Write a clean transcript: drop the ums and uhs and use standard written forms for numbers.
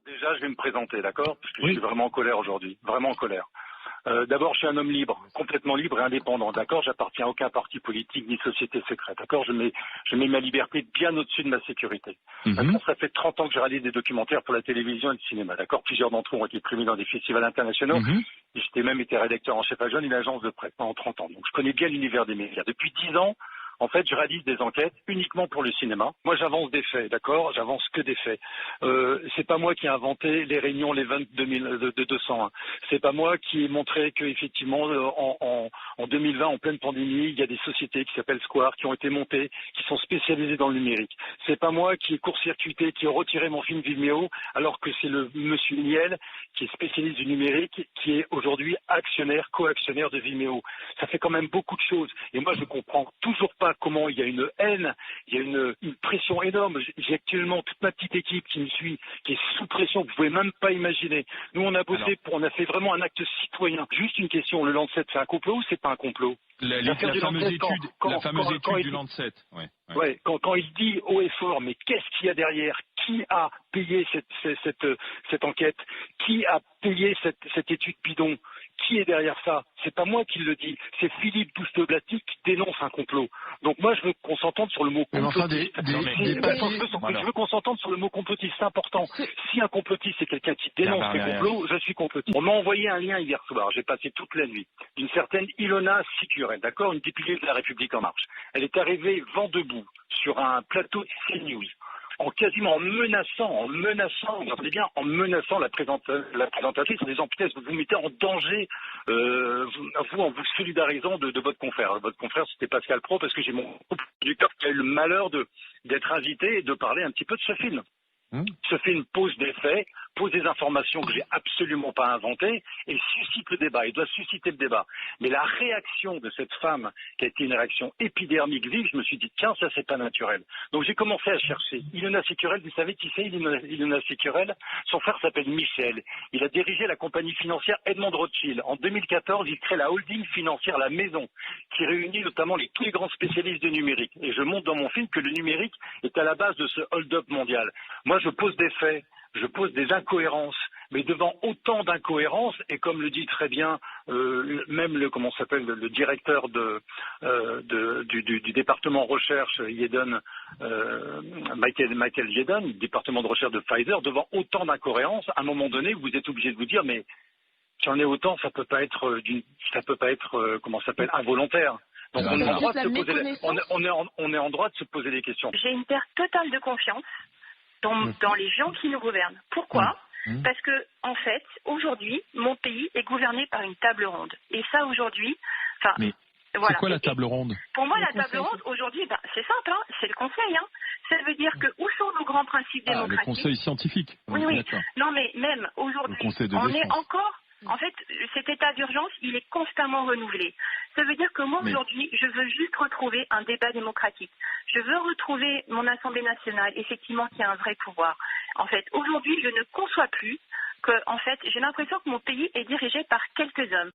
Déjà, je vais me présenter, d'accord? Parce que je Oui. suis vraiment en colère aujourd'hui, vraiment en colère. D'abord, je suis un homme libre, complètement libre et indépendant, d'accord? J'appartiens à aucun parti politique ni société secrète, d'accord? Je mets ma liberté bien au-dessus de ma sécurité. D'accord? Ça fait 30 ans que je réalise des documentaires pour la télévision et le cinéma, d'accord? Plusieurs d'entre eux ont été primés dans des festivals internationaux. Et j'ai même été rédacteur en chef adjoint d'une agence de presse pendant 30 ans. Donc, je connais bien l'univers des médias. Depuis 10 ans, en fait, je réalise des enquêtes uniquement pour le cinéma. Moi, j'avance des faits, d'accord? J'avance que des faits. C'est pas moi qui ai inventé les réunions, les 22 000 de 201. C'est pas moi qui ai montré que effectivement, en 2020, en pleine pandémie, il y a des sociétés qui s'appellent Square, qui ont été montées, qui sont spécialisées dans le numérique. C'est pas moi qui ai court-circuité, qui ai retiré mon film Vimeo, alors que c'est le monsieur Niel, qui est spécialiste du numérique, qui est aujourd'hui actionnaire, co-actionnaire de Vimeo. Ça fait quand même beaucoup de choses. Et moi, je comprends toujours pas comment il y a une haine, il y a une pression énorme. J'ai actuellement toute ma petite équipe qui me suit, qui est sous pression, que vous pouvez même pas imaginer. Nous, on a bossé on a fait vraiment un acte citoyen. Juste une question, le Lancet, c'est un complot ou c'est pas un complot? La fameuse étude du Lancet. Ouais, quand il dit haut et fort, mais qu'est-ce qu'il y a derrière? Qui a payé cette enquête? Qui a payé cette étude bidon? Qui est derrière ça? C'est pas moi qui le dis, c'est Philippe Douste-Blaty qui dénonce un complot. Donc moi je veux qu'on s'entende sur le mot complotiste. Je veux qu'on s'entende sur le mot complotiste, c'est important. Si un complotiste c'est quelqu'un qui dénonce les complots, je suis complotiste. On m'a envoyé un lien hier soir, j'ai passé toute la nuit, d'une certaine Ilona Sicurel, d'accord, une députée de la République En Marche. Elle est arrivée vent debout sur un plateau de CNews. En menaçant, vous entendez bien, en menaçant la présentatrice en disant putain, vous vous mettez en danger, en vous solidarisant de votre confrère. Votre confrère, c'était Pascal Pro, parce que j'ai mon producteur qui a eu le malheur d'être invité et de parler un petit peu de ce film. Ce film pose des faits, pose des informations que j'ai absolument pas inventées et suscite le débat. Il doit susciter le débat. Mais la réaction de cette femme, qui a été une réaction épidermique vive, je me suis dit tiens, ça c'est pas naturel. Donc j'ai commencé à chercher. Ilona Sicurel, vous savez qui c'est Ilona Sicurel? Son frère s'appelle Michel. Il a dirigé la compagnie financière Edmond Rothschild. En 2014, il crée la holding financière La Maison, qui réunit notamment tous les grands spécialistes du numérique. Et je montre dans mon film que le numérique est à la base de ce hold-up mondial. Moi, je pose des faits, je pose des incohérences, mais devant autant d'incohérences, et comme le dit très bien même le directeur du département recherche Yedon, Michael Yedon, du département de recherche de Pfizer, devant autant d'incohérences, à un moment donné, vous êtes obligé de vous dire, mais si on est autant, ça peut pas être involontaire. Donc on est en droit de se poser des questions. J'ai une perte totale de confiance dans les gens qui nous gouvernent. Pourquoi? Parce que, en fait, aujourd'hui, mon pays est gouverné par une table ronde. Et ça, aujourd'hui, voilà. C'est quoi la table ronde? Pour moi, la table ronde, aujourd'hui, c'est simple, c'est le conseil. Ça veut dire que où sont nos grands principes démocratiques? Le conseil scientifique. Oui. Non, mais même aujourd'hui, on est encore... En fait, cet état d'urgence, il est constamment renouvelé. Ça veut dire que moi, aujourd'hui, je veux juste retrouver un débat démocratique. Je veux retrouver mon Assemblée nationale, effectivement, qui a un vrai pouvoir. En fait, aujourd'hui, je ne conçois plus que, en fait, j'ai l'impression que mon pays est dirigé par quelques hommes.